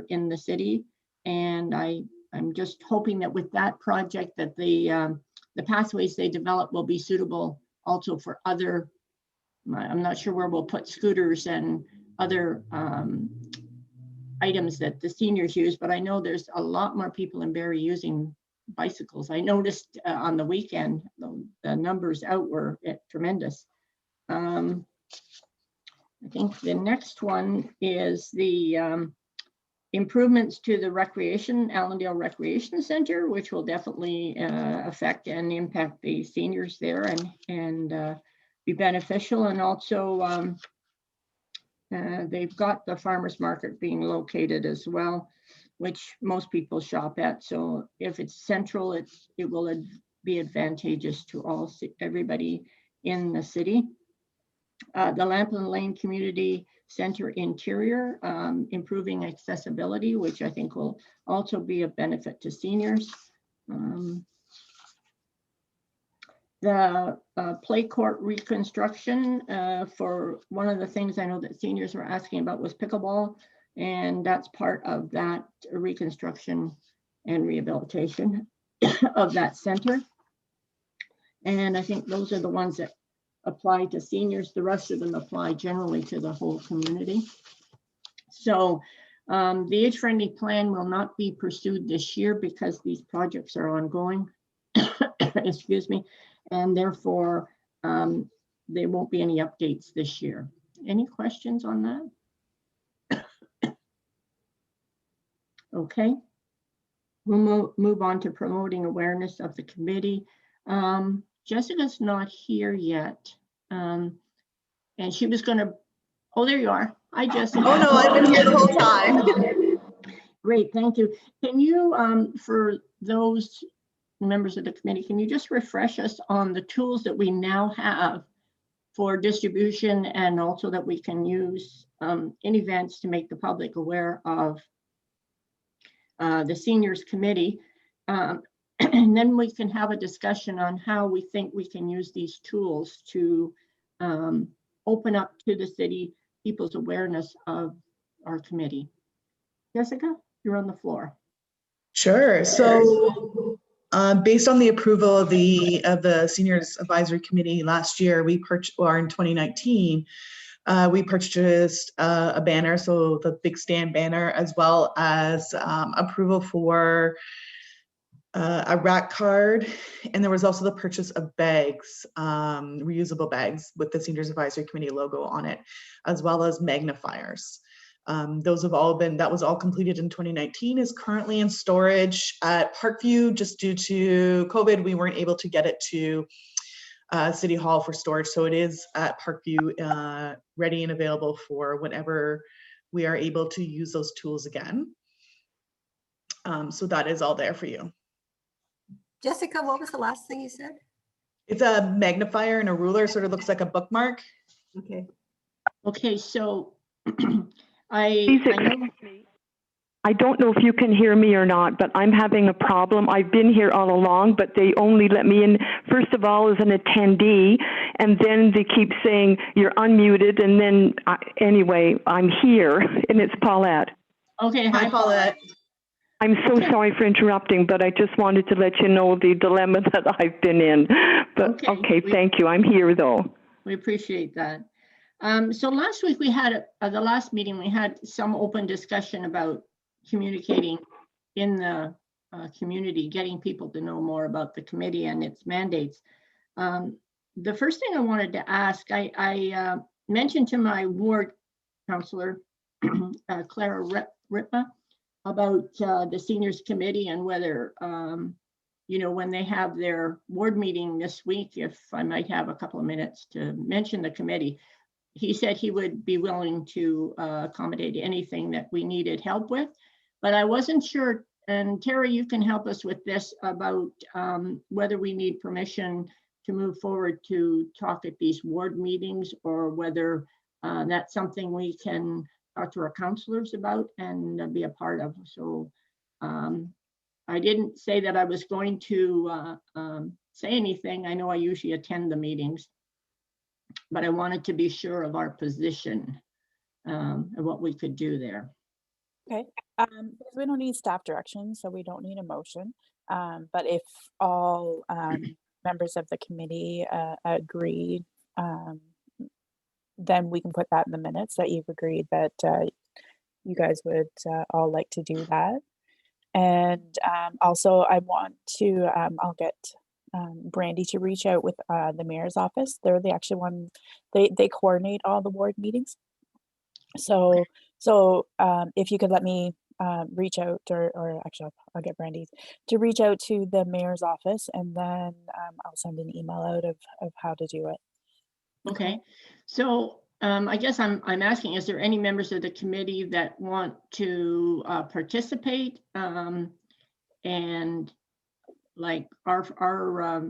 in the city. And I'm just hoping that with that project that the pathways they develop will be suitable also for other, I'm not sure where we'll put scooters and other items that the seniors use, but I know there's a lot more people in Barrie using bicycles. I noticed on the weekend, the numbers out were tremendous. I think the next one is the improvements to the Allendale Recreation Center, which will definitely affect and impact the seniors there and be beneficial. And also they've got the farmers market being located as well, which most people shop at. So if it's central, it will be advantageous to everybody in the city. The Lamplin Lane Community Center interior, improving accessibility, which I think will also be a benefit to seniors. The play court reconstruction, for one of the things I know that seniors were asking about was pickleball, and that's part of that reconstruction and rehabilitation of that center. And I think those are the ones that apply to seniors. The rest of them apply generally to the whole community. So the age-friendly plan will not be pursued this year because these projects are ongoing. Excuse me. And therefore, there won't be any updates this year. Any questions on that? Okay. We'll move on to promoting awareness of the committee. Jessica's not here yet. And she was going to, oh, there you are. Hi, Jessica. Oh, no, I've been here the whole time. Great, thank you. Can you, for those members of the committee, can you just refresh us on the tools that we now have for distribution and also that we can use in events to make the public aware of the seniors committee? And then we can have a discussion on how we think we can use these tools to open up to the city people's awareness of our committee. Jessica, you're on the floor. Sure. So based on the approval of the Seniors Advisory Committee last year, we purchased, or in 2019, we purchased a banner, so the big stand banner, as well as approval for a rack card, and there was also the purchase of bags, reusable bags with the Seniors Advisory Committee logo on it, as well as magnifiers. Those have all been, that was all completed in 2019, is currently in storage at Parkview. Just due to COVID, we weren't able to get it to City Hall for storage, so it is at Parkview, ready and available for whenever we are able to use those tools again. So that is all there for you. Jessica, what was the last thing you said? It's a magnifier and a ruler, sort of looks like a bookmark. Okay. Okay, so I don't know if you can hear me or not, but I'm having a problem. I've been here all along, but they only let me in, first of all, as an attendee, and then they keep saying you're unmuted, and then anyway, I'm here, and it's Paulette. Okay, hi Paulette. I'm so sorry for interrupting, but I just wanted to let you know the dilemma that I've been in. But okay, thank you. I'm here though. We appreciate that. So last week we had, the last meeting, we had some open discussion about communicating in the community, getting people to know more about the committee and its mandates. The first thing I wanted to ask, I mentioned to my ward councillor, Clara Ritma, about the seniors committee and whether, you know, when they have their ward meeting this week, if I might have a couple of minutes to mention the committee. He said he would be willing to accommodate anything that we needed help with, but I wasn't sure, and Terry, you can help us with this, about whether we need permission to move forward to talk at these ward meetings, or whether that's something we can talk to our councillors about and be a part of. So I didn't say that I was going to say anything. I know I usually attend the meetings, but I wanted to be sure of our position and what we could do there. Because we don't need staff direction, so we don't need a motion. But if all members of the committee agree, then we can put that in the minutes that you've agreed that you guys would all like to do that. And also I want to, I'll get Brandy to reach out with the mayor's office. They're the actual one, they coordinate all the ward meetings. So if you could let me reach out, or actually I'll get Brandy to reach out to the mayor's office, and then I'll send an email out of how to do it. Okay, so I guess I'm asking, is there any members of the committee that want to participate? And like our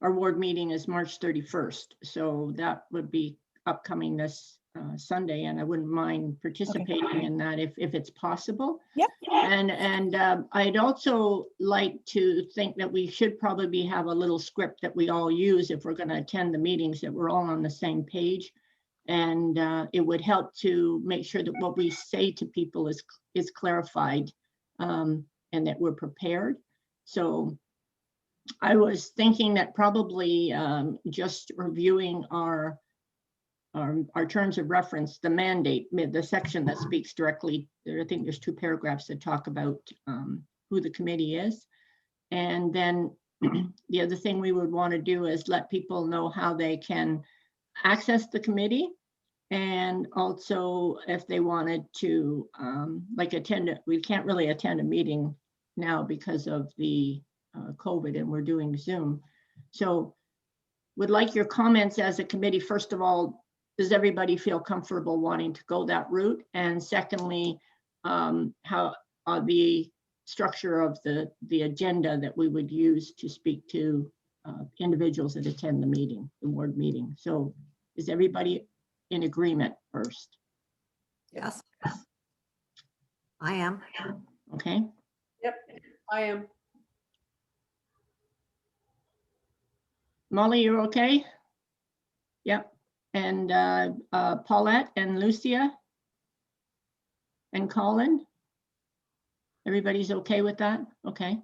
ward meeting is March 31st, so that would be upcoming this Sunday, and I wouldn't mind participating in that if it's possible. Yep. And I'd also like to think that we should probably have a little script that we all use if we're going to attend the meetings, that we're all on the same page. And it would help to make sure that what we say to people is clarified, and that we're prepared. So I was thinking that probably just reviewing our terms of reference, the mandate, the section that speaks directly there. I think there's 2 paragraphs that talk about who the committee is. And then the other thing we would want to do is let people know how they can access the committee. And also if they wanted to like attend, we can't really attend a meeting now because of the COVID, and we're doing Zoom. So would like your comments as a committee. First of all, does everybody feel comfortable wanting to go that route? And secondly, how the structure of the agenda that we would use to speak to individuals that attend the meeting, the ward meeting. So is everybody in agreement first? Yes. I am. Okay. Yep, I am. Molly, you're okay? Yep. And Paulette and Lucia and Colin? Everybody's okay with that? Okay.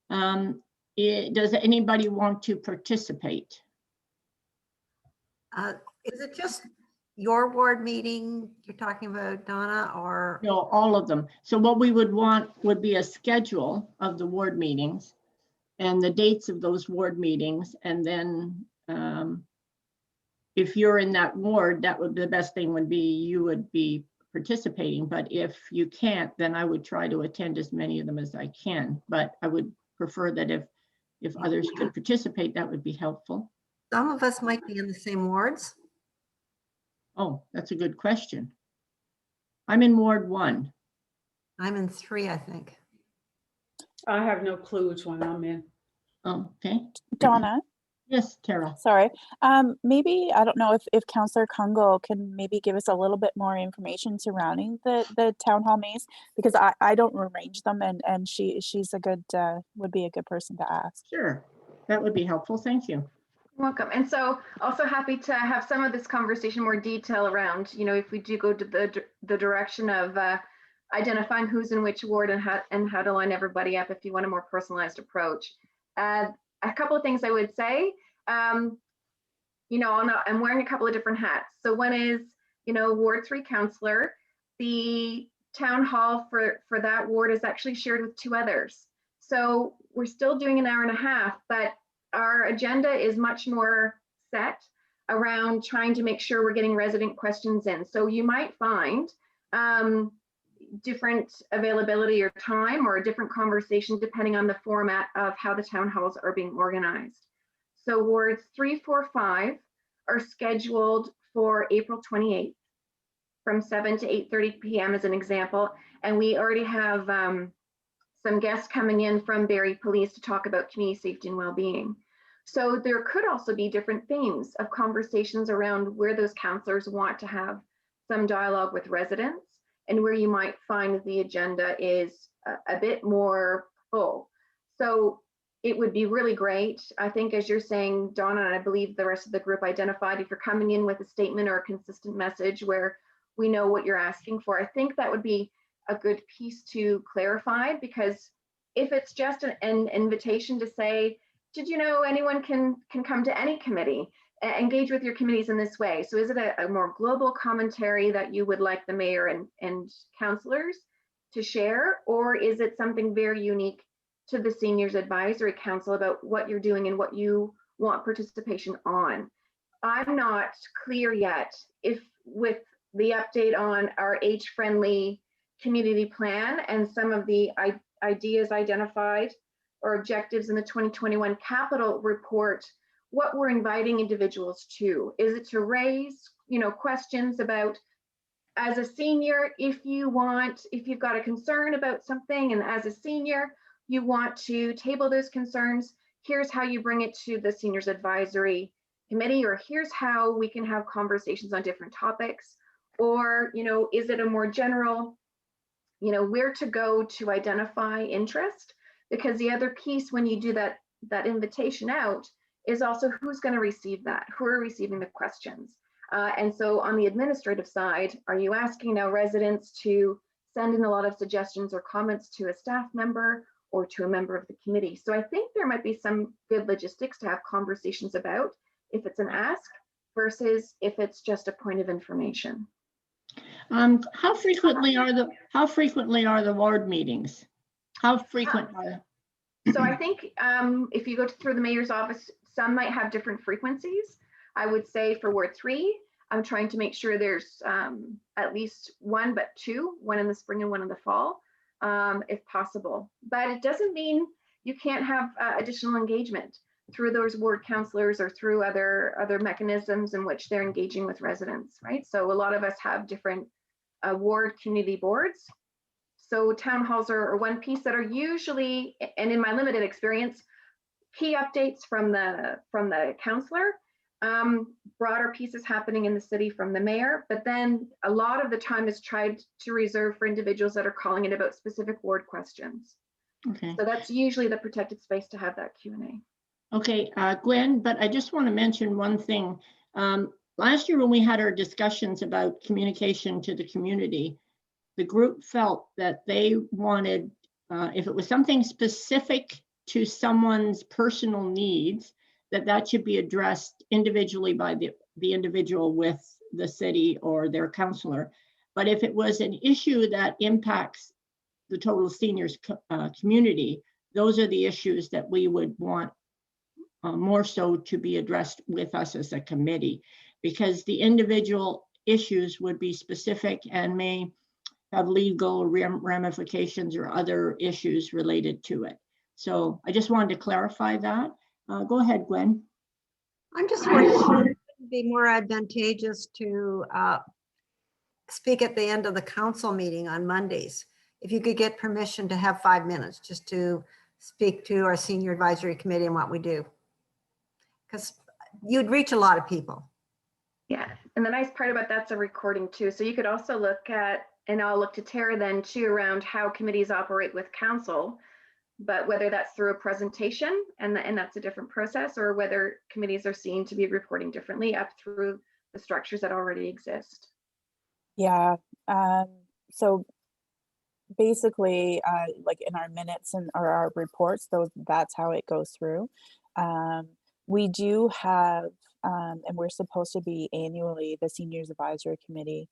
Does anybody want to participate? Is it just your ward meeting you're talking about, Donna, or? No, all of them. So what we would want would be a schedule of the ward meetings and the dates of those ward meetings. And then if you're in that ward, that would be the best thing would be you would be participating. But if you can't, then I would try to attend as many of them as I can. But I would prefer that if others could participate, that would be helpful. Some of us might be in the same wards. Oh, that's a good question. I'm in Ward 1. I'm in 3, I think. I have no clue which one I'm in. Oh, okay. Donna, Yes, Tara. sorry. Maybe, I don't know if Councillor Kungle can maybe give us a little bit more information surrounding the town hall maze, because I don't arrange them, and she's a good, would be a good person to ask. Sure, that would be helpful. Thank you. Welcome. And so also happy to have some of this conversation more detail around, if we do go to the direction of identifying who's in which ward and how to line everybody up if you want a more personalized approach. A couple of things I would say, I'm wearing a couple of different hats. So one is, Ward 3 counselor. The town hall for that ward is actually shared with 2 others. So we're still doing an hour and a half, but our agenda is much more set around trying to make sure we're getting resident questions in. So you might find different availability or time or a different conversation depending on the format of how the town halls are being organized. So wards 3, 4, 5 are scheduled for April 28th from 7 to 8:30 p.m. as an example. And we already have some guests coming in from Barrie Police to talk about community safety and well-being. So there could also be different themes of conversations around where those counselors want to have some dialogue with residents and where you might find the agenda is a bit more full. So it would be really great. I think as you're saying, Donna, and I believe the rest of the group identified, if you're coming in with a statement or a consistent message where we know what you're asking for, I think that would be a good piece to clarify, because if it's just an invitation to say, did you know anyone can come to any committee, engage with your committees in this way? So is it a more global commentary that you would like the mayor and councillors to share, or is it something very unique to the Seniors Advisory Council about what you're doing and what you want participation on? I'm not clear yet if, with the update on our age-friendly community plan and some of the ideas identified or objectives in the 2021 capital report, what we're inviting individuals to. Is it to raise, questions about, as a senior, if you've got a concern about something, and as a senior, you want to table those concerns, here's how you bring it to the Seniors Advisory Committee, or here's how we can have conversations on different topics. Or, is it a more general, where to go to identify interest? Because the other piece when you do that invitation out is also who's going to receive that, who are receiving the questions. And so on the administrative side, are you asking now residents to send in a lot of suggestions or comments to a staff member or to a member of the committee? So I think there might be some good logistics to have conversations about if it's an ask versus if it's just a point of information. How frequently are the ward meetings? How frequent are they? So I think if you go through the mayor's office, some might have different frequencies. I would say for Ward 3, I'm trying to make sure there's at least one, but two, one in the spring and one in the fall, if possible. But it doesn't mean you can't have additional engagement through those ward councillors or through other mechanisms in which they're engaging with residents, right? So a lot of us have different ward community boards. So town halls are one piece that are usually, and in my limited experience, key updates from the councillor, broader pieces happening in the city from the mayor, but then a lot of the time is tried to reserve for individuals that are calling in about specific ward questions. Okay. So that's usually the protected space to have that Q&A. Okay, Gwen, but I just want to mention one thing. Last year when we had our discussions about communication to the community, the group felt that they wanted, if it was something specific to someone's personal needs, that should be addressed individually by the individual with the city or their councillor. But if it was an issue that impacts the total seniors community, those are the issues that we would want more so to be addressed with us as a committee, because the individual issues would be specific and may have legal ramifications or other issues related to it. So I just wanted to clarify that. Go ahead, Gwen. I'm just wondering if it would be more advantageous to speak at the end of the council meeting on Mondays. If you could get permission to have 5 minutes just to speak to our senior advisory committee and what we do. Because you'd reach a lot of people. Yeah, and the nice part about that's a recording too. So you could also look at, and I'll look to Tara then too, around how committees operate with council, but whether that's through a presentation and that's a different process, or whether committees are seen to be reporting differently up through the structures that already exist. Yeah, so basically, like in our minutes or our reports, that's how it goes through. We do have, and we're supposed to be annually, the Seniors Advisory Committee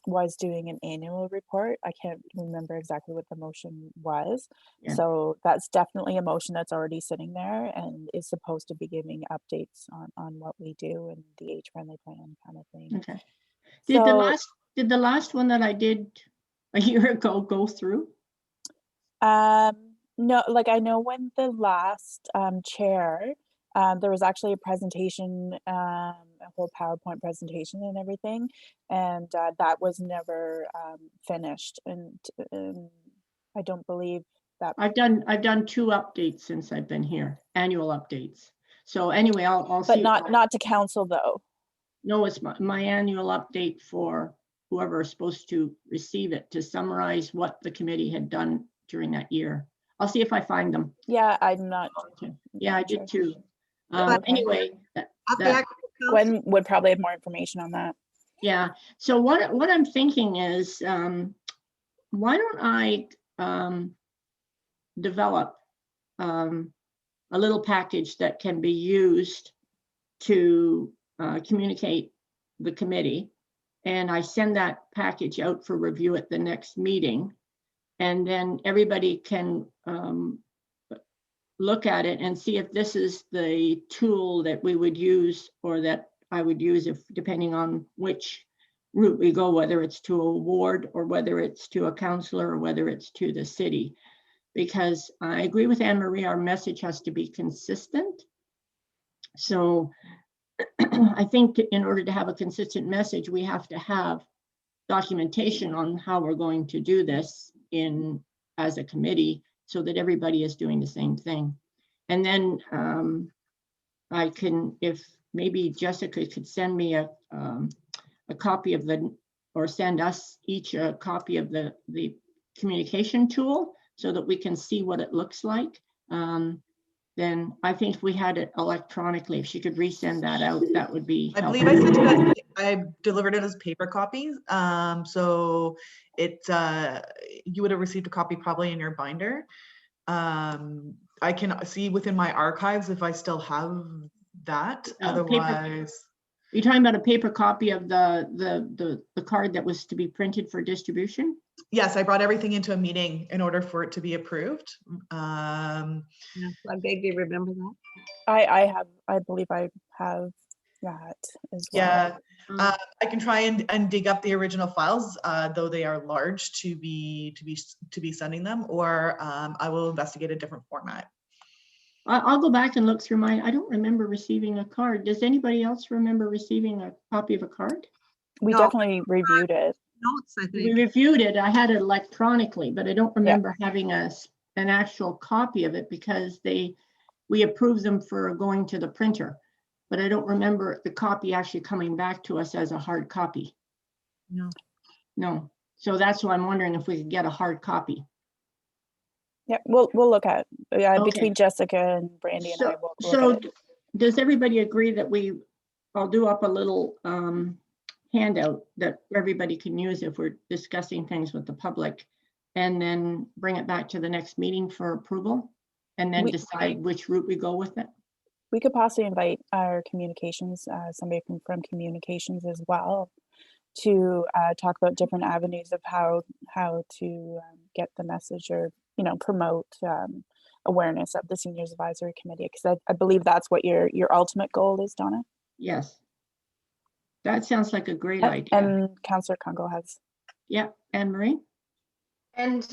was doing an annual report. I can't remember exactly what the motion was. Yeah. So that's definitely a motion that's already sitting there and is supposed to be giving updates on what we do and the age-friendly plan kind of thing. Okay. Did the last one that I did a year ago go through? No, like I know when the last chair, there was actually a presentation, a whole PowerPoint presentation and everything, and that was never finished. And I don't believe that. I've done 2 updates since I've been here, annual updates. So anyway, I'll But see. not to council though. No, it's my annual update for whoever is supposed to receive it, to summarize what the committee had done during that year. I'll see if I find them. Yeah, I'm not. Okay. Yeah, I did too. Okay. Anyway, Gwen would probably have more information on that. yeah. So what I'm thinking is, why don't I develop a little package that can be used to communicate the committee. And I send that package out for review at the next meeting. And then everybody can look at it and see if this is the tool that we would use, or that I would use, if depending on which route we go, whether it's to a ward or whether it's to a councillor or whether it's to the city. Because I agree with Anne Marie, our message has to be consistent. So I think in order to have a consistent message, we have to have documentation on how we're going to do this as a committee, so that everybody is doing the same thing. And then I can, if maybe Jessica could send me a copy of or send us each a copy of the communication tool, so that we can see what it looks like. Then I think if we had it electronically, if she could resend that out, that would be I helpful. believe I sent it as, I delivered it as paper copies. So you would have received a copy probably in your binder. I can see within my archives if I still have that. Otherwise, You're talking about a paper copy of the card that was to be printed for distribution? yes, I brought everything into a meeting in order for it to be approved. Yeah, I vaguely remember that. I believe I have that as well. Yeah, Um, I can try and dig up the original files, though they are large to be sending them, or I will investigate a different format. I'll go back and look through mine. I don't remember receiving a card. Does anybody else remember receiving a copy of a card? We No. definitely reviewed it. Notes, I We think. reviewed it. I had it electronically, but I don't remember having an actual copy of it, because we approved them for going to the printer. But I don't remember the copy actually coming back to us as a hard copy. No. So that's why I'm wondering if we could get a hard copy. Yeah, we'll look at Okay. between Jessica and Brandy and I will look So at it. does everybody agree that I'll do up a little handout that everybody can use if we're discussing things with the public, and then bring it back to the next meeting for approval, and then decide which route we go with it? We could possibly invite our communications, somebody from communications as well, to talk about different avenues of how to get the message, or promote awareness of the Seniors Advisory Committee, because I believe that's what your ultimate goal is, Donna. Yes. That sounds like a great Yep. idea. And Councillor Congo has. Yeah, Anne Marie? And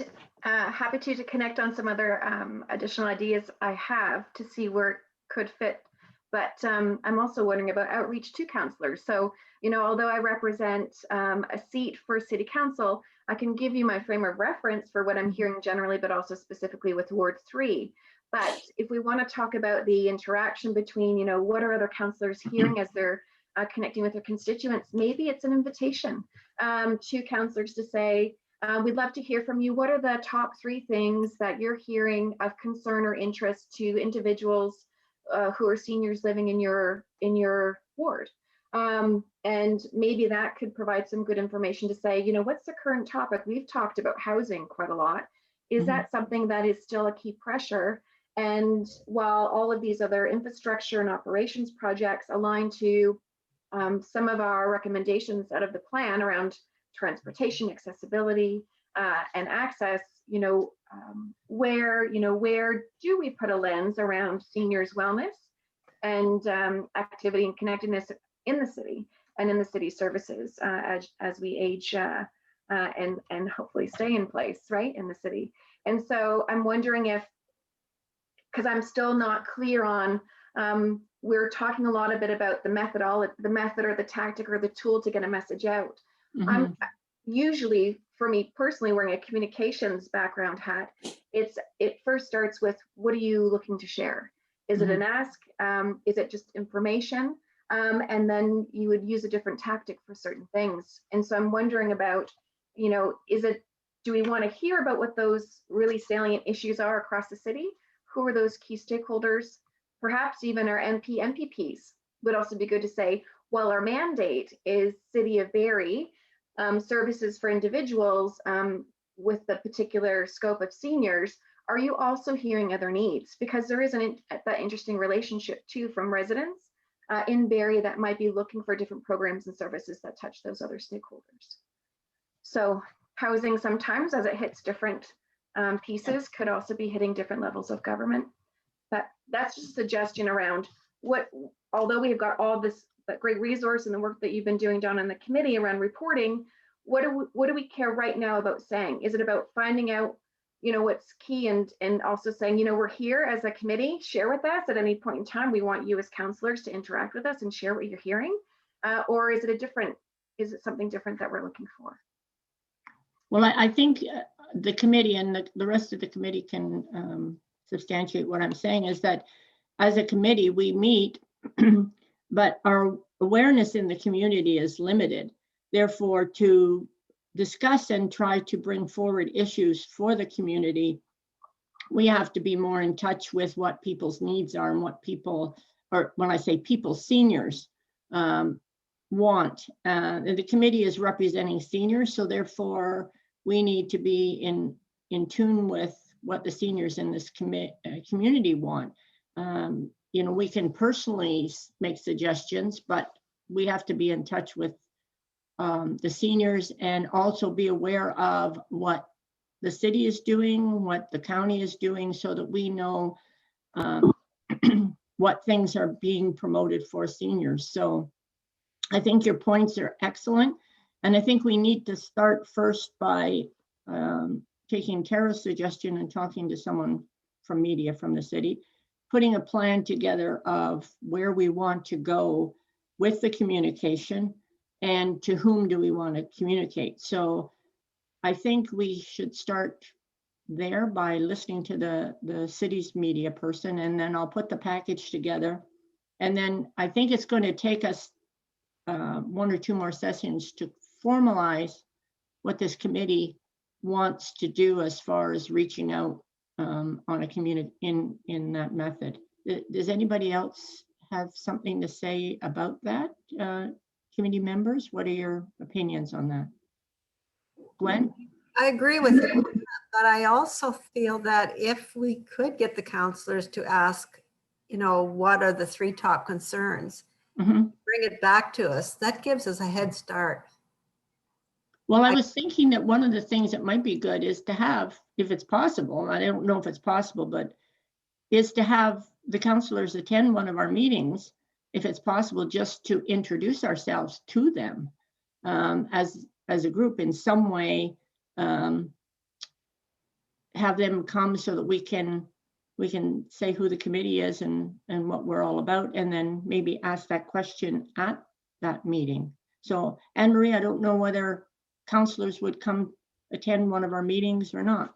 happy to connect on some other additional ideas I have to see where it could fit. But I'm also wondering about outreach to councillors. So, although I represent a seat for City Council, I can give you my frame of reference for what I'm hearing generally, but also specifically with Ward 3. But if we want to talk about the interaction between, what are other councillors hearing as they're connecting with their constituents, maybe it's an invitation to councillors to say, we'd love to hear from you. What are the top 3 things that you're hearing of concern or interest to individuals who are seniors living in your ward? And maybe that could provide some good information to say, what's the current topic? We've talked about housing quite a lot. Is that something that is still a key pressure? And while all of these other infrastructure and operations projects align to some of our recommendations out of the plan around transportation, accessibility, and access, where do we put a lens around seniors' wellness and activity and connectedness in the city and in the city services as we age and hopefully stay in place, right, in the city. And so I'm wondering if, because I'm still not clear on, we're talking a lot about the method or the tactic or the tool to get a message out. I'm usually, for me personally, wearing a communications background hat, it first starts with, what are you looking to share? Is it an ask? Is it just information? And then you would use a different tactic for certain things. And so I'm wondering about, do we want to hear about what those really salient issues are across the city? Who are those key stakeholders? Perhaps even our MPPs would also be good to say, well, our mandate is City of Barrie, services for individuals. with the particular scope of seniors, are you also hearing other needs? Because there is that interesting relationship too from residents in Barrie that might be looking for different programs and services that touch those other stakeholders. So housing sometimes, as it hits different pieces, could also be hitting different levels of government. But that's just a suggestion around what, although we've got all this that great resource and the work that you've been doing down in the committee around reporting, what do we care right now about saying? Is it about finding out, what's key and also saying, we're here as a committee, share with us at any point in time. We want you as counselors to interact with us and share what you're hearing. Or is it something different that we're looking for? Well, I think the committee and the rest of the committee can substantiate what I'm saying is that as a committee, we meet, but our awareness in the community is limited. Therefore, to discuss and try to bring forward issues for the community, we have to be more in touch with what people's needs are and what people, or when I say people, seniors want. The committee is representing seniors, so therefore we need to be in tune with what the seniors in this community want. We can personally make suggestions, but we have to be in touch with the seniors and also be aware of what the city is doing, what the county is doing, so that we know what things are being promoted for seniors. So I think your points are excellent. And I think we need to start first by taking Tara's suggestion and talking to someone from media from the city, putting a plan together of where we want to go with the communication and to whom do we want to communicate. So I think we should start there by listening to the city's media person, and then I'll put the package together. And then I think it's going to take us one or two more sessions to formalize what this committee wants to do as far as reaching out on a community in that method. Does anybody else have something to say about that? Committee members, what are your opinions on that? Gwen? I agree with you, but I also feel that if we could get the counselors to ask, what are the 3 top concerns, bring it back to us, that gives us a head start. Well, I was thinking that one of the things that might be good is to have, if it's possible, I don't know if it's possible, but is to have the counselors attend one of our meetings, if it's possible, just to introduce ourselves to them as a group in some way, have them come so that we can say who the committee is and what we're all about, and then maybe ask that question at that meeting. So Anne-Marie, I don't know whether counselors would come attend one of our meetings or not.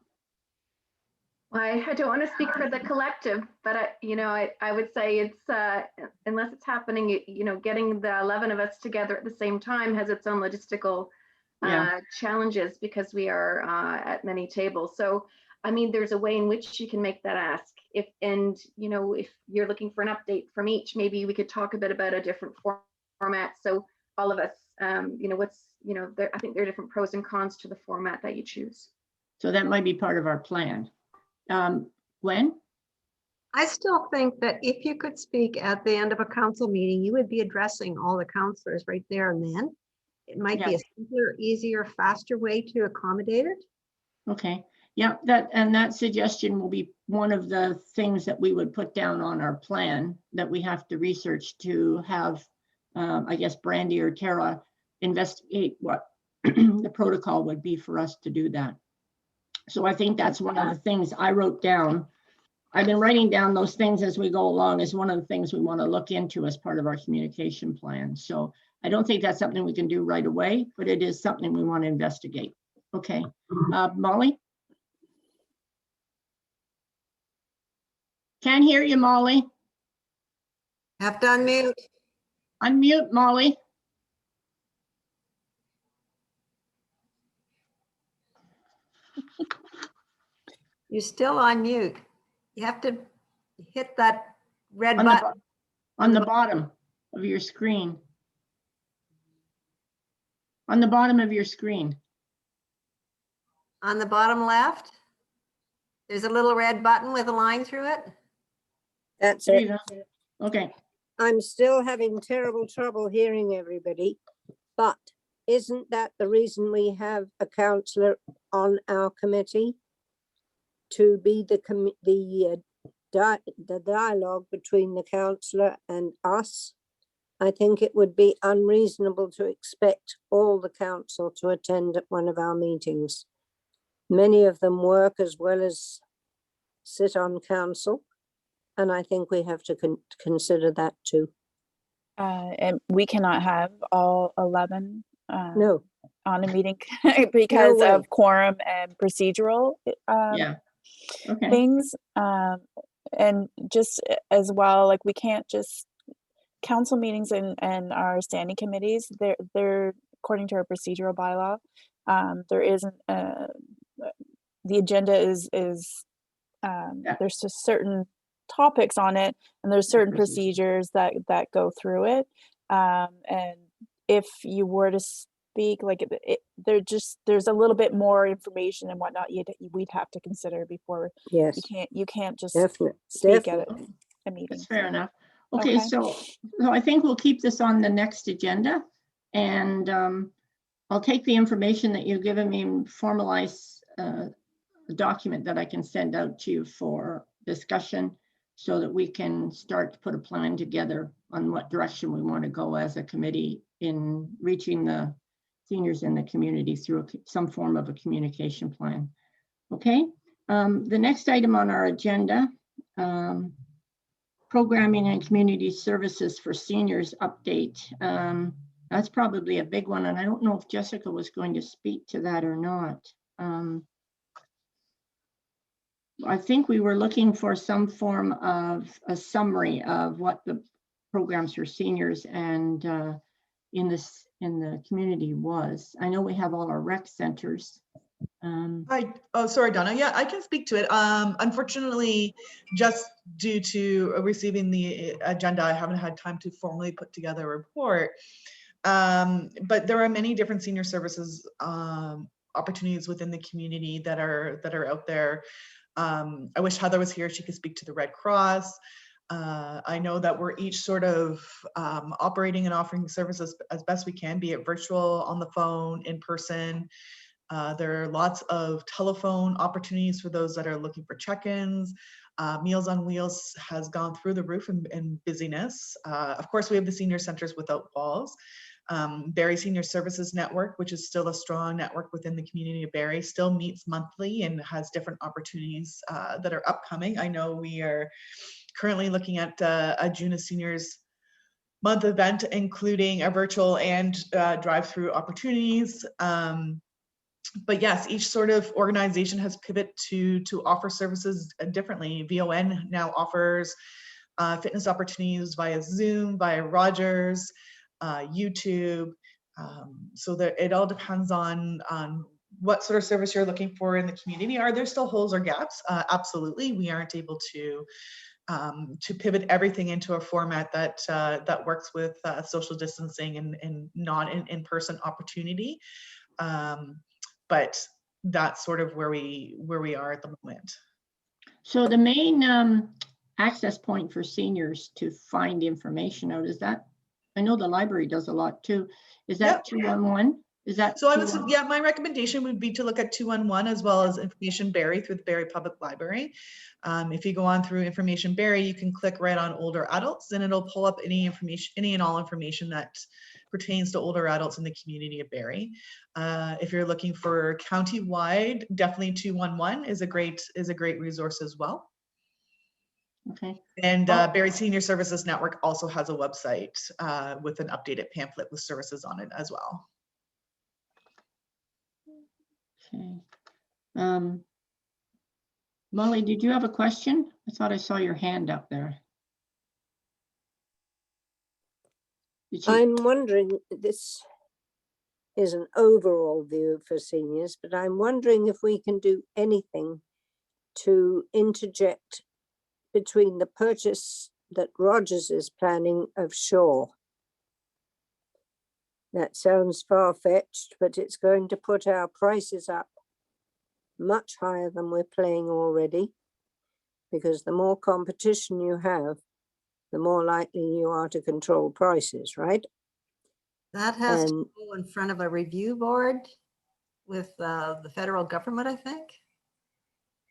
I don't want to speak for the collective, but I would say it's unless it's happening, getting the 11 of us together at the same time has its own logistical challenges because we are at many tables. So I mean, there's a way in which you can make that ask. If you're looking for an update from each, maybe we could talk a bit about a different format. So all of us, I think there are different pros and cons to the format that you choose. So that might be part of our plan. Gwen? I still think that if you could speak at the end of a council meeting, you would be addressing all the counselors right there and then. It might be a simpler, easier, faster way to accommodate it. Okay. Yeah, that suggestion will be one of the things that we would put down on our plan that we have to research to have, I guess, Brandy or Tara investigate what the protocol would be for us to do that. So I think that's one of the things I wrote down. I've been writing down those things as we go along as one of the things we want to look into as part of our communication plan. So I don't think that's something we can do right away, but it is something we want to investigate. Okay, Molly? Can't hear you, Molly. Have to unmute. Unmute, Molly. You're still on mute. You have to hit that red button. On the bottom of your screen. On the bottom of your screen. On the bottom left, there's a little red button with a line through it. That's There it. you go. Okay, I'm still having terrible trouble hearing everybody, but isn't that the reason we have a councillor on our committee? To be the dialogue between the councillor and us? I think it would be unreasonable to expect all the council to attend at one of our meetings. Many of them work as well as sit on council, and I think we have to consider that too. And we cannot have all 11 No, on a meeting because way. of quorum and procedural yeah. Okay, things. And just as well, like we can't just council meetings and our standing committees, they're according to our procedural bylaw, there isn't the agenda is there's just certain topics on it, and there's certain procedures that go through it. And if you were to speak, like there's a little bit more information and whatnot we'd have to consider before. yes, You can't just definitely, speak at definitely. a meeting. that's fair enough. Okay, Okay. so I think we'll keep this on the next agenda, and I'll take the information that you've given me and formalize a document that I can send out to you for discussion, so that we can start to put a plan together on what direction we want to go as a committee in reaching the seniors in the community through some form of a communication plan. Okay, the next item on our agenda, programming and community services for seniors update. That's probably a big one, and I don't know if Jessica was going to speak to that or not. I think we were looking for some form of a summary of what the programs for seniors and in the community was. I know we have all our rec centers. Sorry, Donna. Yeah, I can speak to it. Unfortunately, just due to receiving the agenda, I haven't had time to formally put together a report. But there are many different senior services opportunities within the community that are out there. I wish Heather was here. She could speak to the Red Cross. I know that we're each sort of operating and offering services as best we can, be it virtual, on the phone, in person. There are lots of telephone opportunities for those that are looking for check-ins. Meals on Wheels has gone through the roof in busyness. Of course, we have the Senior Centers Without Walls. Barrie Senior Services Network, which is still a strong network within the community of Barrie, still meets monthly and has different opportunities that are upcoming. I know we are currently looking at a June of Seniors Month event, including a virtual and drive-through opportunities. But yes, each sort of organization has pivoted to offer services differently. VON now offers fitness opportunities via Zoom, via Rogers, YouTube. So that it all depends on what sort of service you're looking for in the community. Are there still holes or gaps? Absolutely. We aren't able to pivot everything into a format that works with social distancing and not an in-person opportunity. But that's sort of where we are at the moment. So the main access point for seniors to find information out, is that, I know the library does a lot too, is that 211? Is that so? I would, yeah, my recommendation would be to look at 211 as well as Information Barrie through the Barrie Public Library. If you go on through Information Barrie, you can click right on older adults, and it'll pull up any information, any and all information that pertains to older adults in the community of Barrie. If you're looking for county-wide, definitely 211 is a great resource as well. Okay. And Barrie Senior Services Network also has a website with an updated pamphlet with services on it as well. Okay. Molly, did you have a question? I thought I saw your hand up there. I'm wondering, this is an overall view for seniors, but I'm wondering if we can do anything to interject between the purchase that Rogers is planning of Shaw. That sounds far-fetched, but it's going to put our prices up much higher than we're paying already. Because the more competition you have, the more likely you are to control prices, right? That has to And go in front of a review board with the federal government, I think.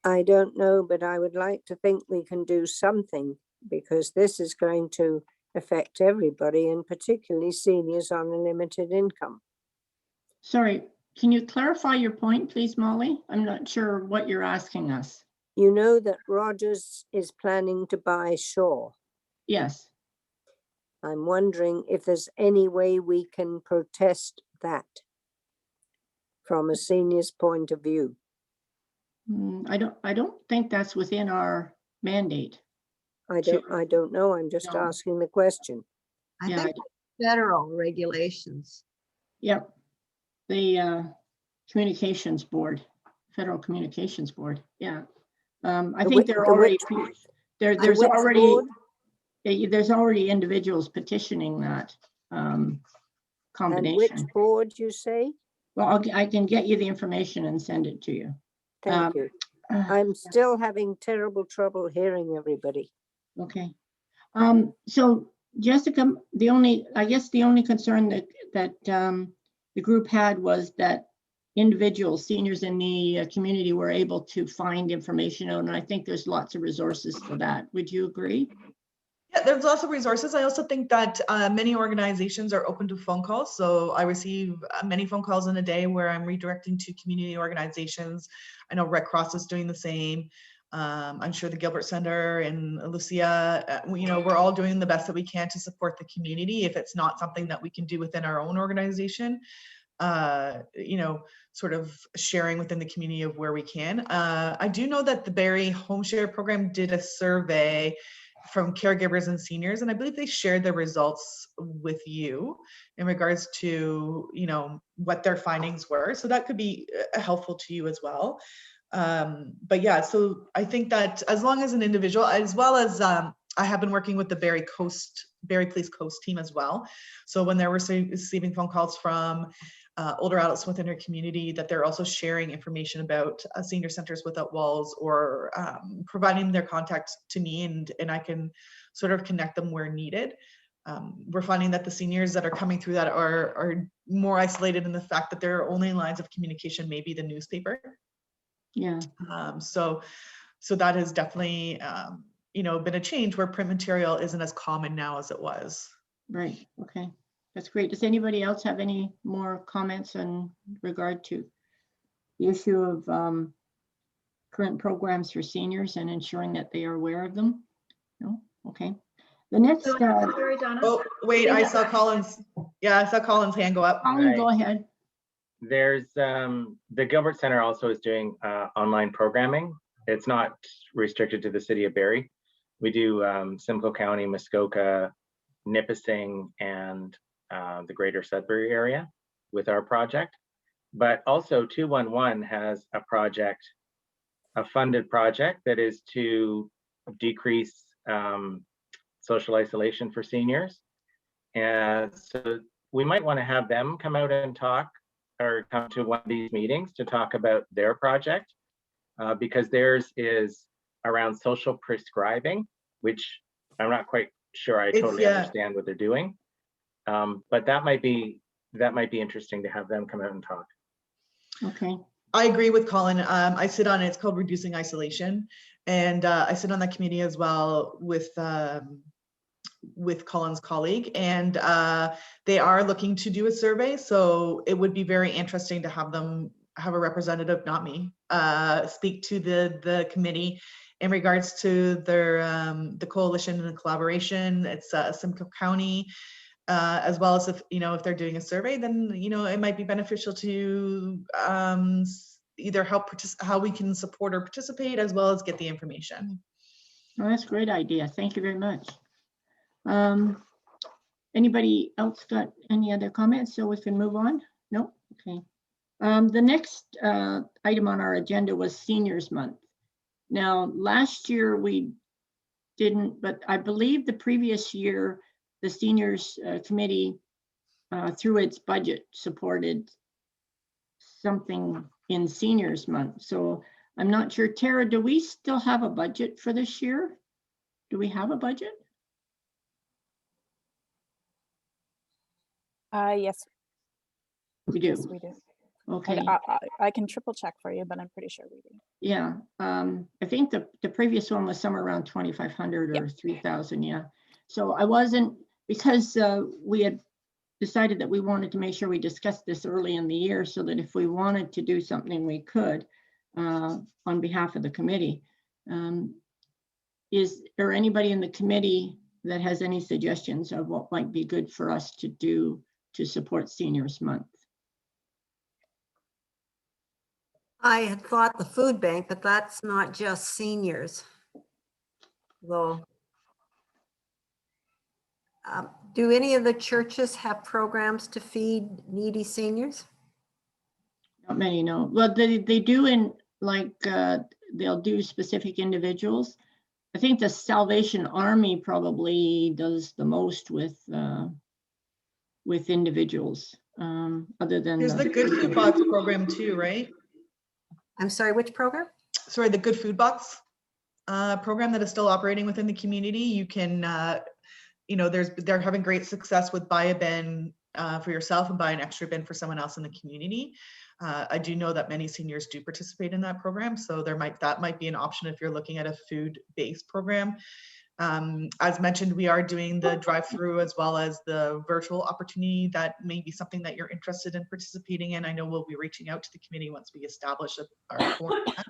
I don't know, but I would like to think we can do something because this is going to affect everybody and particularly seniors on a limited income. Sorry, can you clarify your point, please, Molly? I'm not sure what you're asking us. You know that Rogers is planning to buy Shaw. Yes. I'm wondering if there's any way we can protest that from a senior's point of view. I don't think that's within our mandate. I don't know. I'm just No. asking the question. I Yeah, think federal regulations. Yep. The Communications Board, Federal Communications Board. Yeah. I think they're already, there's already individuals petitioning that combination. And which board you say? Well, I can get you the information and send it to you. Thank you. I'm still having terrible trouble hearing everybody. Okay. So Jessica, I guess the only concern that the group had was that individuals, seniors in the community were able to find information out, and I think there's lots of resources for that. Would you agree? Yeah, there's lots of resources. I also think that many organizations are open to phone calls. So I receive many phone calls in a day where I'm redirecting to community organizations. I know Red Cross is doing the same. I'm sure the Gilbert Center and Lucia, we're all doing the best that we can to support the community. If it's not something that we can do within our own organization, sort of sharing within the community of where we can. I do know that the Barrie Home Share Program did a survey from caregivers and seniors, and I believe they shared their results with you in regards to, what their findings were. So that could be helpful to you as well. But yeah, so I think that as long as an individual, as well as I have been working with the Barrie Police Coast team as well. So when they're receiving phone calls from older adults within their community, that they're also sharing information about senior centers without walls, or providing their contact to me, and I can sort of connect them where needed. We're finding that the seniors that are coming through that are more isolated in the fact that their only lines of communication may be the newspaper. Yeah. So that has definitely been a change where print material isn't as common now as it was. Right. Okay. That's great. Does anybody else have any more comments in regard to the issue of current programs for seniors and ensuring that they are aware of them? No? Okay. The next. Sorry, Donna. Oh, wait, I saw Colin's. Yeah, I saw Colin's hand go up. Colin, go ahead. There's the Gilbert Center also is doing online programming. It's not restricted to the city of Barrie. We do Simcoe County, Muskoka, Nipissing, and the greater Sudbury area with our project. But also 211 has a project, a funded project that is to decrease social isolation for seniors. And so we might want to have them come out and talk, or come to one of these meetings to talk about their project, because theirs is around social prescribing, which I'm not quite sure I totally understand what they're doing. But that might be interesting to have them come out and talk. Okay. I agree with Colin. I sit on, it's called Reducing Isolation, and I sit on that committee as well with Colin's colleague, and they are looking to do a survey. So it would be very interesting to have them have a representative, not me, speak to the committee in regards to their the coalition and the collaboration. It's Simcoe County, as well as if they're doing a survey, then it might be beneficial to either help how we can support or participate, as well as get the information. Well, that's a great idea. Thank you very much. Anybody else got any other comments so we can move on? No? Okay. The next item on our agenda was Seniors Month. Now, last year we didn't, but I believe the previous year, the Seniors Committee, through its budget, supported something in Seniors Month. So I'm not sure, Tara, do we still have a budget for this year? Do we have a budget? Yes, We do. yes, we do. Okay. I can triple check for you, but I'm pretty sure we do. Yeah. I think the previous one was somewhere around 2,500 or Yep. 3,000. Yeah. So I wasn't, because we had decided that we wanted to make sure we discussed this early in the year so that if we wanted to do something, we could on behalf of the committee. Is there anybody in the committee that has any suggestions of what might be good for us to do to support Seniors Month? I had thought the food bank, but that's not just seniors. Though. Do any of the churches have programs to feed needy seniors? Not many, no. Well, they do in like, they'll do specific individuals. I think the Salvation Army probably does the most with individuals, other than. There's the Good Food Box program too, right? I'm sorry, which program? Sorry, the Good Food Box program that is still operating within the community. You can, they're having great success with buy a bin for yourself and buy an extra bin for someone else in the community. I do know that many seniors do participate in that program, so that might be an option if you're looking at a food-based program. As mentioned, we are doing the drive-through as well as the virtual opportunity. That may be something that you're interested in participating in. I know we'll be reaching out to the committee once we establish our format.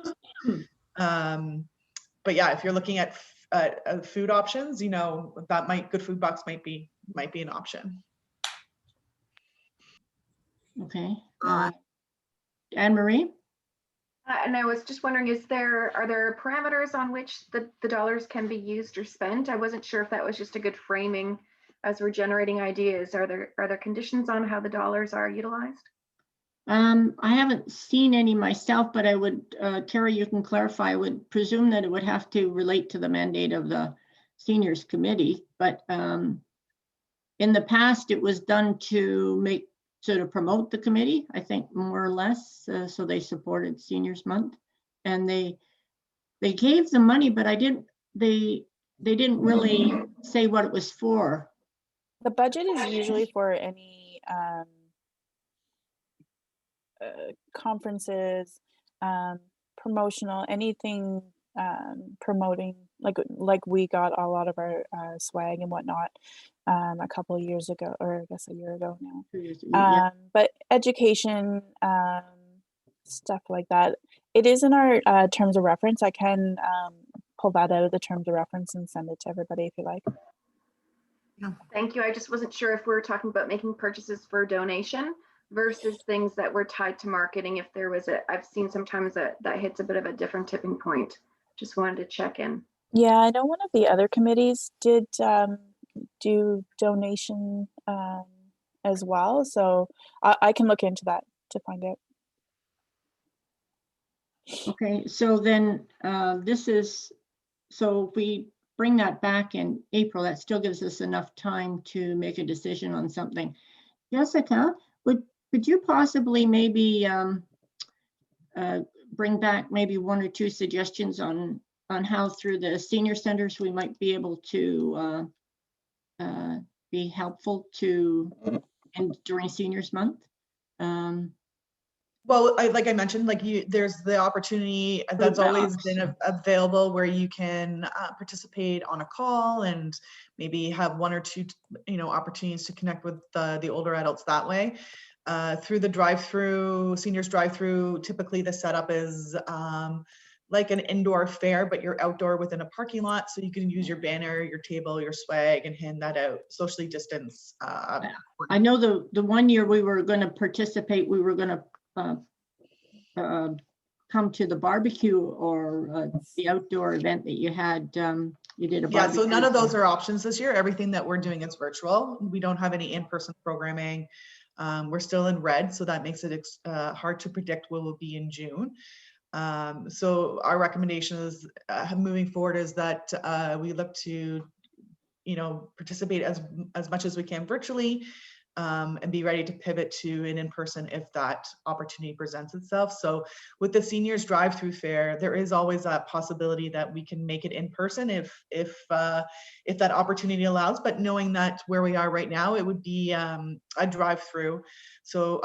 But yeah, if you're looking at food options, Good Food Box might be an option. Okay. Anne-Marie? And I was just wondering, are there parameters on which the dollars can be used or spent? I wasn't sure if that was just a good framing as we're generating ideas. Are there conditions on how the dollars are utilized? I haven't seen any myself, but I would, Tara, you can clarify. I would presume that it would have to relate to the mandate of the Seniors Committee, but in the past it was done to sort of promote the committee, I think, more or less. So they supported Seniors Month, and they gave the money, but they didn't really say what it was for. The budget is usually for any conferences, promotional, anything promoting, like we got a lot of our swag and whatnot a couple of years ago, or I guess a year ago now. Yeah. But education, stuff like that. It is in our terms of reference. I can pull that out of the terms of reference and send it to everybody if you like. Thank you. I just wasn't sure if we were talking about making purchases for donation versus things that were tied to marketing. If there was I've seen sometimes that hits a bit of a different tipping point. Just wanted to check in. Yeah, I know one of the other committees did do donation as well. So I can look into that to find out. Okay, so then so if we bring that back in April, that still gives us enough time to make a decision on something. Jessica, could you possibly maybe bring back maybe one or two suggestions on how through the senior centers we might be able to be helpful during Seniors Month? Well, like I mentioned, there's the opportunity that's always been available where you can participate on a call and maybe have one or two, opportunities to connect with the older adults that way. Through the drive-through, seniors drive-through, typically the setup is like an indoor fair, but you're outdoor within a parking lot, so you can use your banner, your table, your swag, and hand that out, socially distance. I know the one year we were going to participate, we were going to come to the barbecue or the outdoor event that you had. You did a barbecue. Yeah, so none of those are options this year. Everything that we're doing is virtual. We don't have any in-person programming. We're still in red, so that makes it hard to predict what will be in June. So our recommendation is moving forward is that we look to, participate as much as we can virtually. and be ready to pivot to an in-person if that opportunity presents itself. So with the seniors drive-through fair, there is always that possibility that we can make it in person if that opportunity allows. But knowing that where we are right now, it would be a drive-through. So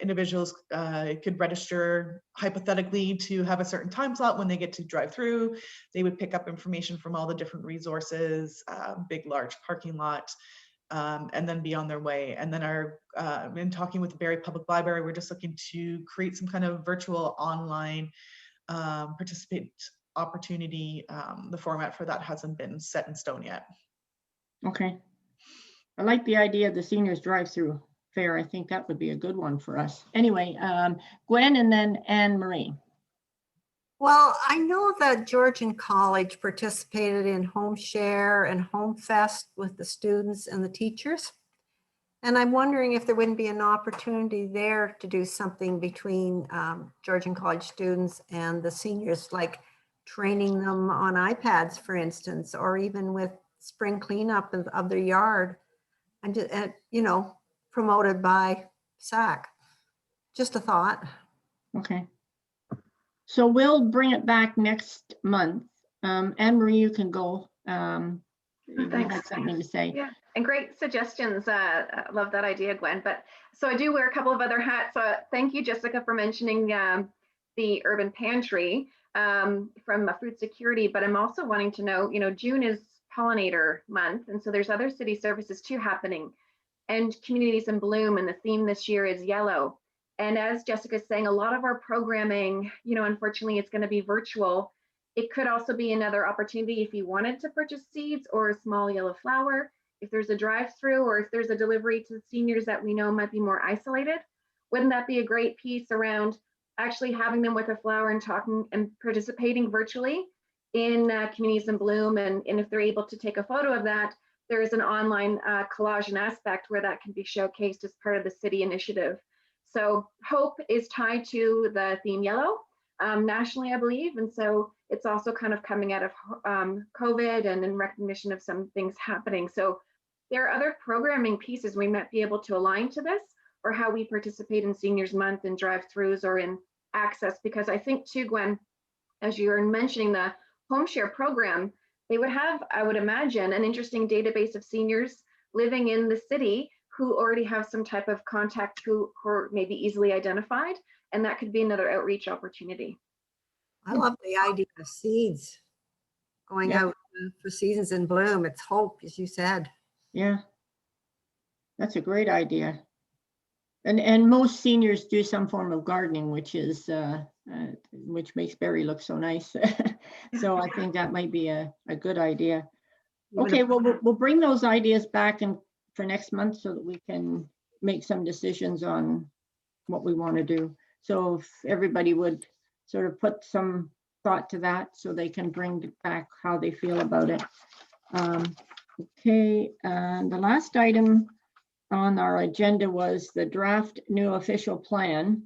individuals could register hypothetically to have a certain time slot when they get to drive through. They would pick up information from all the different resources, big, large parking lot. And then be on their way. And then in talking with the Barrie Public Library, we're just looking to create some kind of virtual online participate opportunity. The format for that hasn't been set in stone yet. Okay. I like the idea of the seniors drive-through fair. I think that would be a good one for us. Anyway, Gwen and then Anne Marie. Well, I know that Georgian College participated in Home Share and Home Fest with the students and the teachers. And I'm wondering if there wouldn't be an opportunity there to do something between Georgian College students and the seniors, like training them on iPads, for instance, or even with spring cleanup of their yard, and just, promoted by SAC. Just a thought. Okay. So we'll bring it back next month. Anne Marie, you can go. You had something to say. Yeah, and great suggestions. Love that idea, Gwen. But so I do wear a couple of other hats. Thank you, Jessica, for mentioning the urban pantry from food security. But I'm also wanting to know, June is pollinator month, and so there's other city services too happening, and communities in bloom. And the theme this year is yellow. And as Jessica's saying, a lot of our programming, unfortunately, it's going to be virtual. It could also be another opportunity if you wanted to purchase seeds or a small yellow flower, if there's a drive-through or if there's a delivery to seniors that we know might be more isolated. Wouldn't that be a great piece around actually having them with a flower and talking and participating virtually in communities in bloom? And if they're able to take a photo of that, there is an online collage and aspect where that can be showcased as part of the city initiative. So hope is tied to the theme yellow nationally, I believe. And so it's also kind of coming out of COVID and in recognition of some things happening. So there are other programming pieces we might be able to align to this, or how we participate in Seniors Month and drive-throughs or in access. Because I think too, Gwen, as you were mentioning the home share program, they would have, I would imagine, an interesting database of seniors living in the city who already have some type of contact who are maybe easily identified, and that could be another outreach opportunity. I love the idea of seeds going out for seasons in bloom. It's hope, as you said. Yeah, that's a great idea. And most seniors do some form of gardening, which is which makes Barrie look so nice. So I think that might be a good idea. Okay, well, we'll bring those ideas back and for next month so that we can make some decisions on what we want to do. So if everybody would sort of put some thought to that so they can bring back how they feel about it. Okay, the last item on our agenda was the draft new official plan.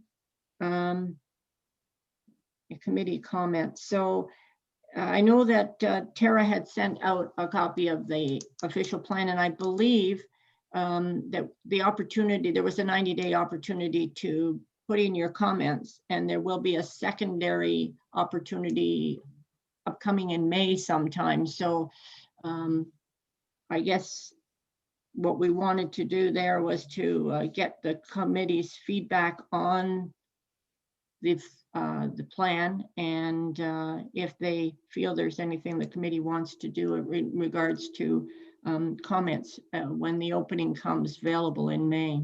Committee comments. So I know that Tara had sent out a copy of the official plan, and I believe that the opportunity, there was a 90-day opportunity to put in your comments, and there will be a secondary opportunity upcoming in May sometime. So I guess what we wanted to do there was to get the committee's feedback on the plan, and if they feel there's anything the committee wants to do in regards to comments when the opening comes available in May.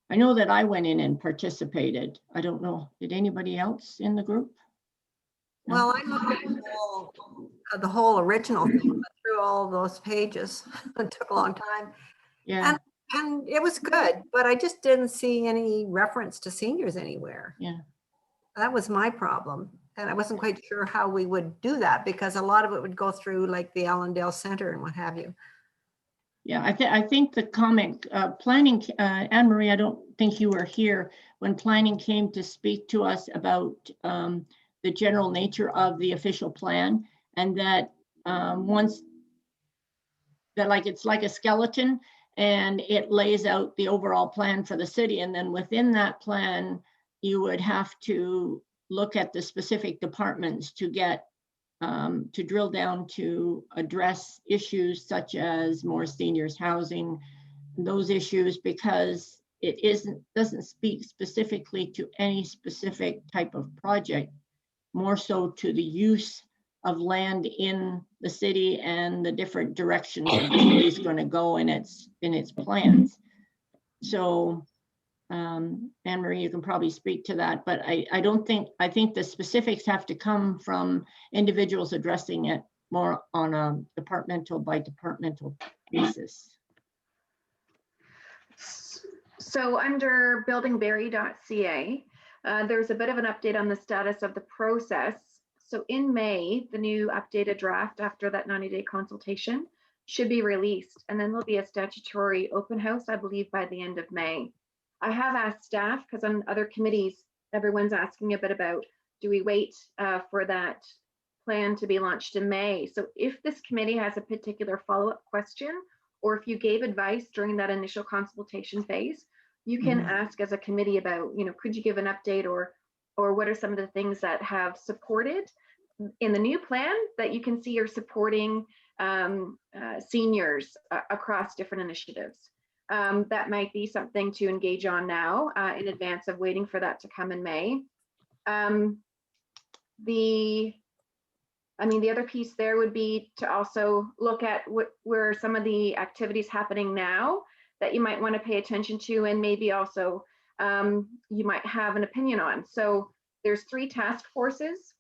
I know that I went in and participated. I don't know, did anybody else in the group? No? Well, I looked at the whole original thing, went through all those pages. It took a long time. Yeah. And it was good, but I just didn't see any reference to seniors anywhere. Yeah. That was my problem. And I wasn't quite sure how we would do that, because a lot of it would go through like the Allendale Center and what have you. Yeah, I think the comment, planning, Anne Marie, I don't think you were here when planning came to speak to us about the general nature of the official plan, and that once that like it's like a skeleton, and it lays out the overall plan for the city. And then within that plan, you would have to look at the specific departments to get to drill down to address issues such as more seniors housing, those issues, because it doesn't speak specifically to any specific type of project, more so to the use of land in the city and the different directions that the city is going to go in its plans. So Anne Marie, you can probably speak to that, but I think the specifics have to come from individuals addressing it more on a departmental by departmental basis. So under buildingbarrie.ca, there's a bit of an update on the status of the process. So in May, the new updated draft after that 90-day consultation should be released, and then there'll be a statutory open house, I believe, by the end of May. I have asked staff, because on other committees, everyone's asking a bit about, do we wait for that plan to be launched in May? So if this committee has a particular follow-up question, or if you gave advice during that initial consultation phase, you can ask as a committee about, could you give an update, or what are some of the things that have supported in the new plan that you can see are supporting seniors across different initiatives. That might be something to engage on now in advance of waiting for that to come in May. The other piece there would be to also look at where some of the activities happening now that you might want to pay attention to, and maybe also you might have an opinion on. So there's 3 task forces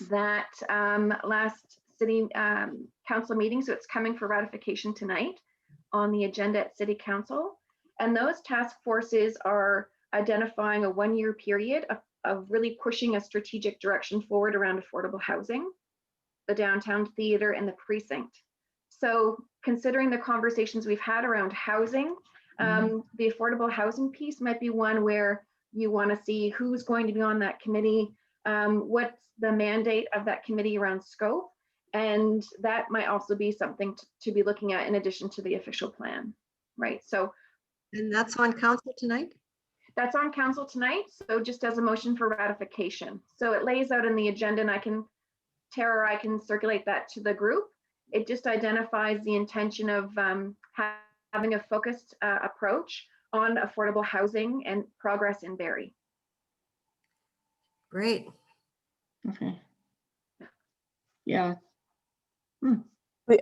that last city council meeting, so it's coming for ratification tonight on the agenda at City Council. And those task forces are identifying a 1-year period of really pushing a strategic direction forward around affordable housing, the downtown theater, and the precinct. So considering the conversations we've had around housing, the affordable housing piece might be one where you want to see who's going to be on that committee, what's the mandate of that committee around scope, and that might also be something to be looking at in addition to the official plan, right? So, and that's on council tonight? That's on council tonight, so just as a motion for ratification. So it lays out in the agenda, and Tara, I can circulate that to the group. It just identifies the intention of having a focused approach on affordable housing and progress in Barrie. Great. Okay. Yeah.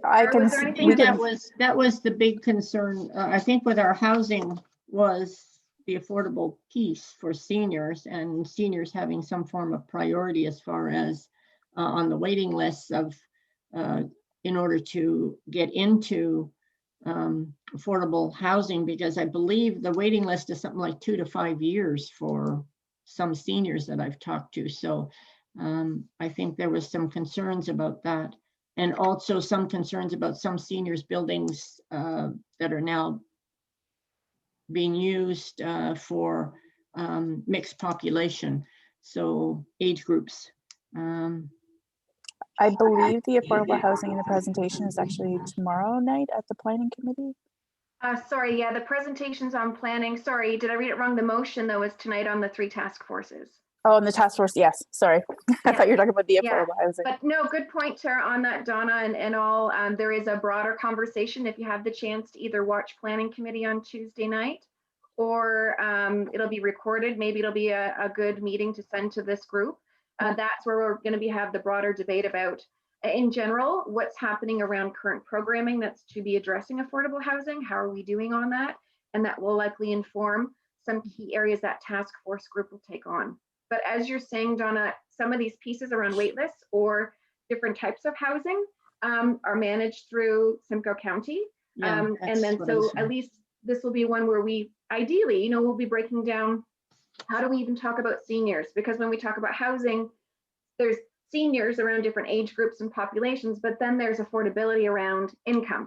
I can. That was the big concern. I think with our housing was the affordable piece for seniors, and seniors having some form of priority as far as on the waiting lists of in order to get into affordable housing, because I believe the waiting list is something like 2 to 5 years for some seniors that I've talked to. So I think there was some concerns about that, and also some concerns about some seniors buildings that are now being used for mixed population, so age groups. I believe the affordable housing in the presentation is actually tomorrow night at the planning committee. Sorry, yeah, the presentation's on planning. Sorry, did I read it wrong? The motion though is tonight on the 3 task forces. Oh, and the task force, yes, sorry. I thought you were talking about the affordable housing. But no, good point, Tara, on that, Donna, and all. There is a broader conversation if you have the chance to either watch planning committee on Tuesday night, or it'll be recorded. Maybe it'll be a good meeting to send to this group. That's where we're going to have the broader debate about, in general, what's happening around current programming that's to be addressing affordable housing. How are we doing on that? And that will likely inform some key areas that task force group will take on. But as you're saying, Donna, some of these pieces around waitlists or different types of housing are managed through Simcoe County. And then so at least this will be one where we ideally, we'll be breaking down, how do we even talk about seniors? Because when we talk about housing, there's seniors around different age groups and populations, but then there's affordability around income.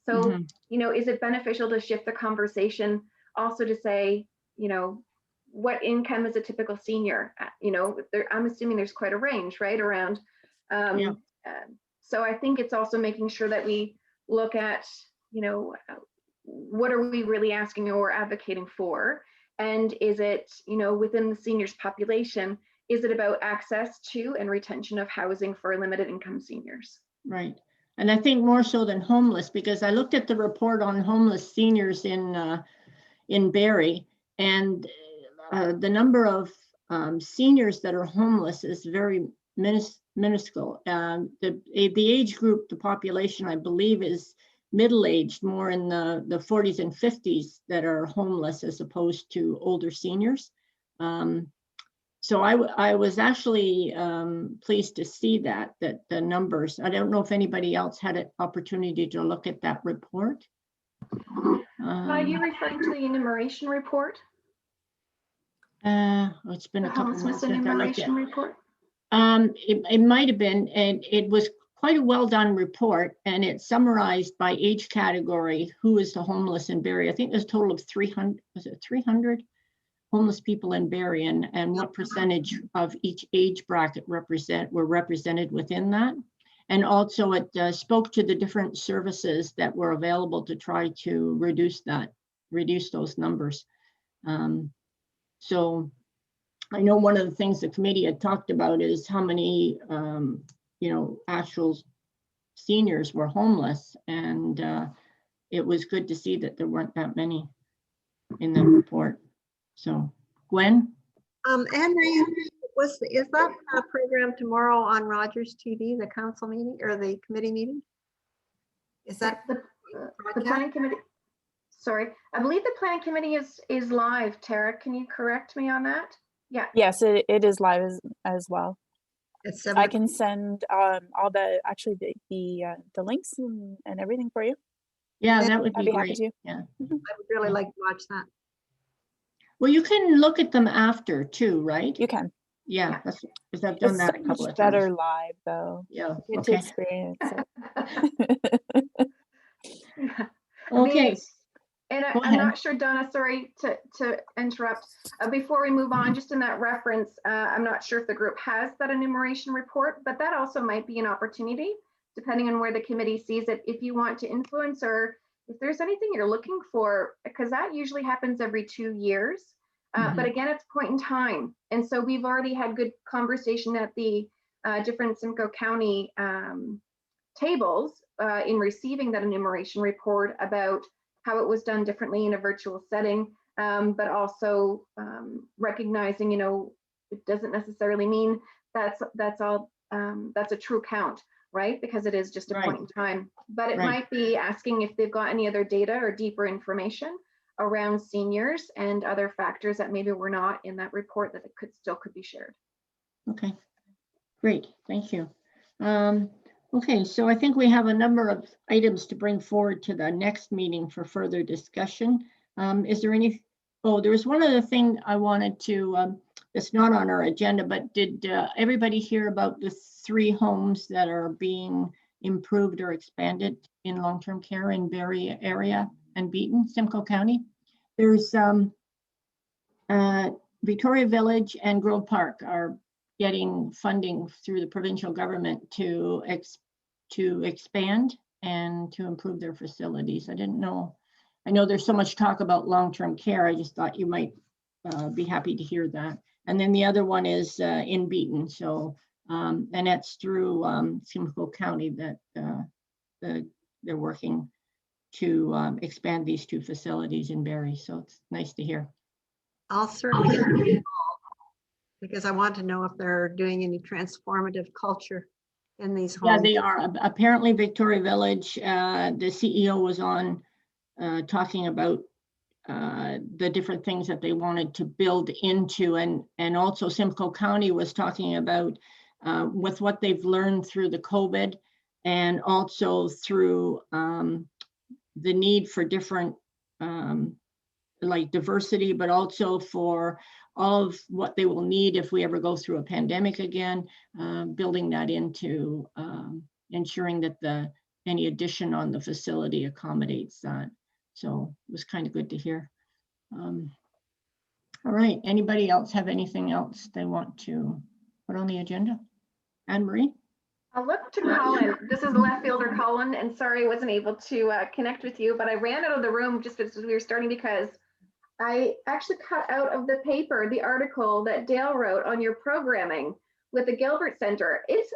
So, is it beneficial to shift the conversation also to say, what income is a typical senior? I'm assuming there's quite a range, right? Around. So I think it's also making sure that we look at, what are we really asking or advocating for? And is it, within the seniors population, is it about access to and retention of housing for limited income seniors? Right. And I think more so than homeless, because I looked at the report on homeless seniors in Barrie, and the number of seniors that are homeless is very minuscule. The age group, the population, I believe, is middle-aged, more in the 40s and 50s that are homeless as opposed to older seniors. So I was actually pleased to see that the numbers, I don't know if anybody else had an opportunity to look at that report. Are you referring to the enumeration report? It's been a The couple homelessness months since I looked at enumeration report? it might have been, and it was quite a well-done report, and it summarized by age category who is the homeless in Barrie. I think there's a total of 300, was it 300 homeless people in Barrie, and what percentage of each age bracket were represented within that. And also it spoke to the different services that were available to try to reduce those numbers. So I know one of the things the committee had talked about is how many, actual seniors were homeless, and it was good to see that there weren't that many in the report. So, Gwen? Anne-Marie, is that program tomorrow on Rogers TV, the council meeting or the committee meeting? Is that the planning committee? Sorry, I believe the planning committee is live. Tara, can you correct me on that? Yeah. Yes, it is live as well. it's I can send all the the links and everything for you. Yeah, that would I'd be be happy great. to. Yeah. I would really like to watch that. Well, you can look at them after too, right? You can. Yeah, that's because I've done It's that so a couple much of better times. live though. Yeah. Get to Okay. experience it. Yeah. Okay. And Go I'm ahead. not sure, Donna, sorry to interrupt. Before we move on, just in that reference, I'm not sure if the group has that enumeration report, but that also might be an opportunity, depending on where the committee sees it, if you want to influence or if there's anything you're looking for, because that usually happens every 2 years. But again, it's a point in time. And so we've already had good conversation at the different Simcoe County tables in receiving that enumeration report about how it was done differently in a virtual setting, but also recognizing, it doesn't necessarily mean that's a true count, right? Because it is just a point in time. But it might be asking if they've got any other data or deeper information around seniors and other factors that maybe were not in that report that it could be shared. Okay, great, thank you. Okay, so I think we have a number of items to bring forward to the next meeting for further discussion. Is there any, there was one other thing I wanted to, it's not on our agenda, but did everybody hear about the 3 homes that are being improved or expanded in long-term care in Barrie area and Beaton, Simcoe County? There's Victoria Village and Grove Park are getting funding through the provincial government to expand and to improve their facilities. I didn't know. I know there's so much talk about long-term care. I just thought you might be happy to hear that. And then the other one is in Beaton. So, and that's through Simcoe County that they're working to expand these 2 facilities in Barrie. So it's nice to hear. I'll certainly get involved because I want to know if they're doing any transformative culture in these homes. Yeah, they are. Apparently Victoria Village, the CEO was on talking about the different things that they wanted to build into, and also Simcoe County was talking about with what they've learned through the COVID and also through the need for different like diversity, but also for all of what they will need if we ever go through a pandemic again, building that into ensuring that any addition on the facility accommodates that. So it was kind of good to hear. All right, anybody else have anything else they want to put on the agenda? Anne-Marie? I'll look to Colin. This is the left fielder, Colin, and sorry I wasn't able to connect with you, but I ran out of the room just as we were starting because I actually cut out of the paper the article that Dale wrote on your programming with the Gilbert Center. It's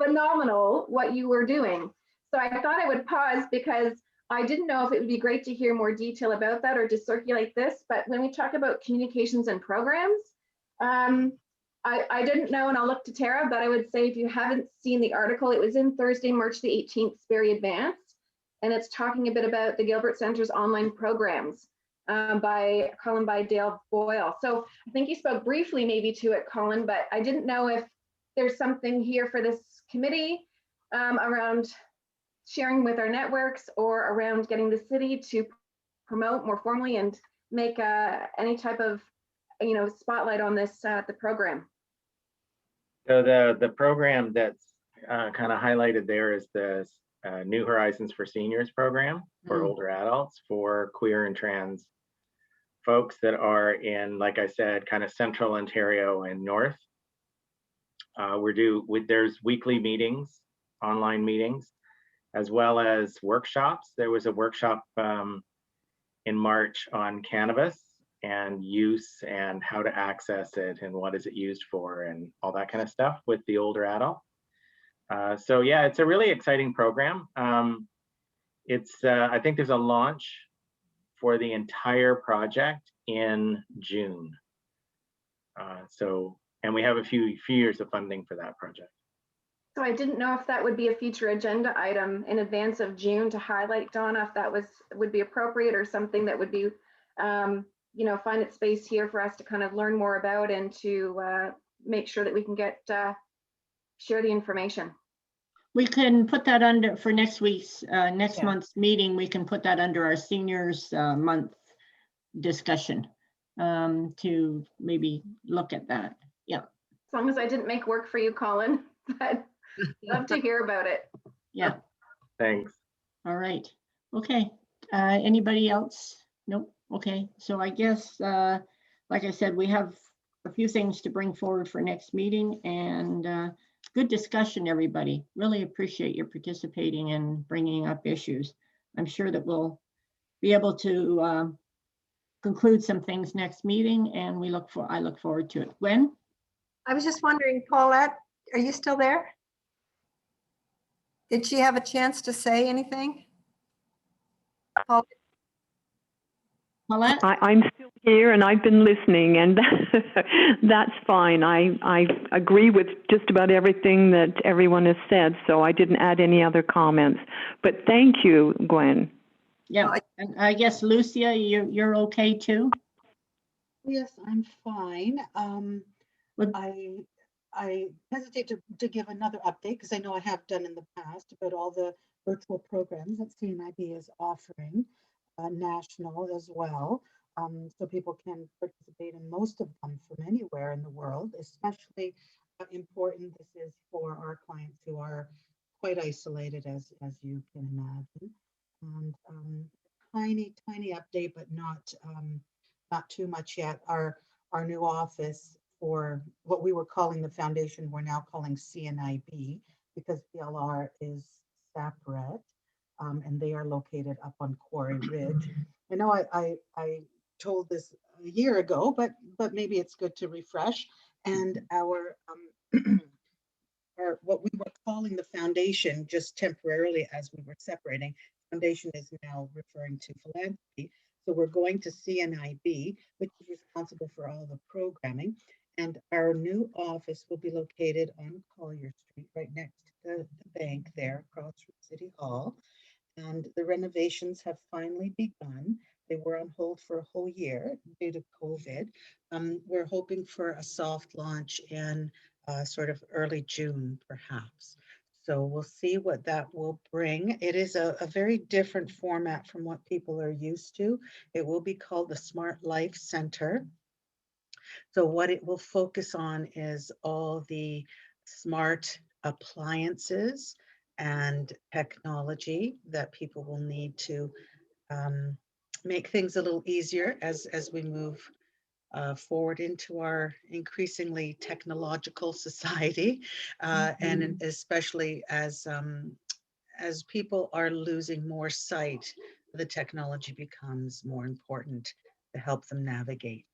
phenomenal what you were doing. So I thought I would pause because I didn't know if it would be great to hear more detail about that or to circulate this. But when we talk about communications and programs, I didn't know, and I'll look to Tara, but I would say if you haven't seen the article, it was in Thursday, March the 18th, it's very advanced. And it's talking a bit about the Gilbert Center's online programs by Dale Boyle. So I think you spoke briefly maybe to it, Colin, but I didn't know if there's something here for this committee around sharing with our networks or around getting the city to promote more formally and make any type of, spotlight on this, the program. So the program that's kind of highlighted there is the New Horizons for Seniors program for older adults, for queer and trans folks that are in, like I said, kind of central Ontario and north. There's weekly meetings, online meetings, as well as workshops. There was a workshop in March on cannabis and use and how to access it and what is it used for and all that kind of stuff with the older adult. So yeah, it's a really exciting program. I think there's a launch for the entire project in June. And we have a few years of funding for that project. So I didn't know if that would be a future agenda item in advance of June to highlight, Donna, if that would be appropriate or something that would be, find its space here for us to kind of learn more about and to make sure that we can share the information. We can put that under for next month's meeting. We can put that under our seniors month discussion to maybe look at that. Yeah. As long as I didn't make work for you, Colin, but love to hear about it. Yeah. Thanks. All right. Okay. Anybody else? Nope. Okay. So I guess, like I said, we have a few things to bring forward for next meeting, and good discussion, everybody. Really appreciate your participating and bringing up issues. I'm sure that we'll be able to conclude some things next meeting, and I look forward to it. Gwen? I was just wondering, Paulette, are you still there? Did she have a chance to say anything? Paulette? Paulette? I'm still here and I've been listening, and that's fine. I agree with just about everything that everyone has said, so I didn't add any other comments. But thank you, Gwen. Yeah, and I guess Lucia, you're okay too? Yes, I'm fine. I hesitate to give another update because I know I have done in the past about all the virtual programs that CNIB is offering, national as well. So people can participate in most of them from anywhere in the world. Especially important this is for our clients who are quite isolated, as you can imagine. And tiny update, but not too much yet. Our new office for what we were calling the foundation, we're now calling CNIB because PLR is separate, and they are located up on Quarry Ridge. I know I told this a year ago, but maybe it's good to refresh. And our what we were calling the foundation, just temporarily as we were separating, foundation is now referring to philanthropy. So we're going to CNIB, which is responsible for all the programming. And our new office will be located on Collier Street, right next to the bank there across from City Hall. And the renovations have finally begun. They were on hold for a whole year due to COVID. We're hoping for a soft launch in sort of early June, perhaps. So we'll see what that will bring. It is a very different format from what people are used to. It will be called the Smart Life Center. So what it will focus on is all the smart appliances and technology that people will need to make things a little easier as we move forward into our increasingly technological society, and especially as people are losing more sight, the technology becomes more important to help them navigate.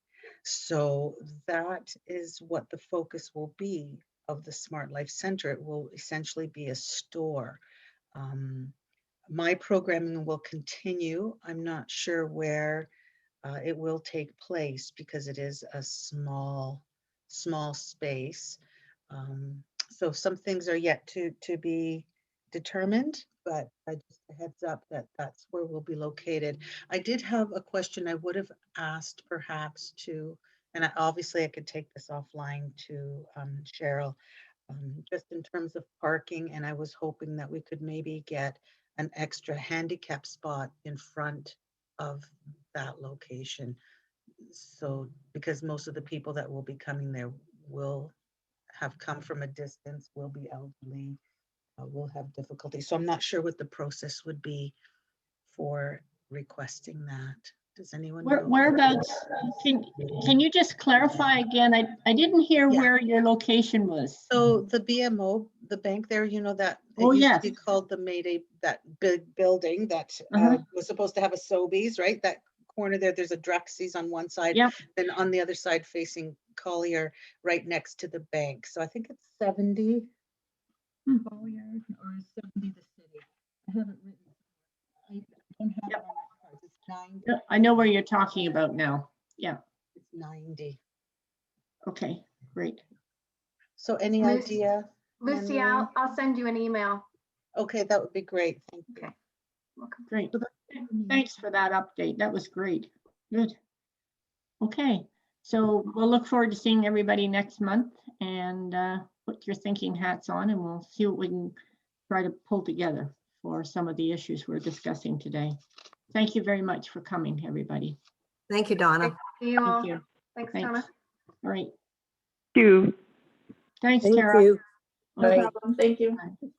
So that is what the focus will be of the Smart Life Center. It will essentially be a store. My programming will continue. I'm not sure where it will take place because it is a small space. So some things are yet to be determined, but just a heads up that that's where we'll be located. I did have a question I would have asked perhaps to, and obviously I could take this offline to Cheryl, just in terms of parking, and I was hoping that we could maybe get an extra handicap spot in front of that location. So, because most of the people that will be coming there will have come from a distance, will be elderly, will have difficulty. So I'm not sure what the process would be for requesting that. Does anyone know? Whereabouts, can you just clarify again? I didn't hear where your location was. So the BMO, the bank there, you know, that it Oh, used yes. to be called the Mayday, that big building that was supposed to have a Sobeys, right? That corner there, there's a Drexy's on one side, Yep. then on the other side facing Collier, right next to the bank. So I think it's 70 Collier or 70 the city. I haven't written. I don't have it on my cards. It's 90. I know where you're talking about now. Yeah. It's 90. Okay, great. So any Lucy- idea? Lucy, Anne-Marie? I'll send you an email. Okay, that would be great. Thank you. Okay. Welcome. Great. Thanks for that update. That was great. Good. Okay, so we'll look forward to seeing everybody next month and put your thinking hats on and we'll see what we can try to pull together for some of the issues we're discussing today. Thank you very much for coming, everybody. Thank you, Donna. Thank you all. Thank you. Thanks, Thanks. Donna. All right. You. Thanks, Thank Tara. you. Okay. problem. Thank you. Bye.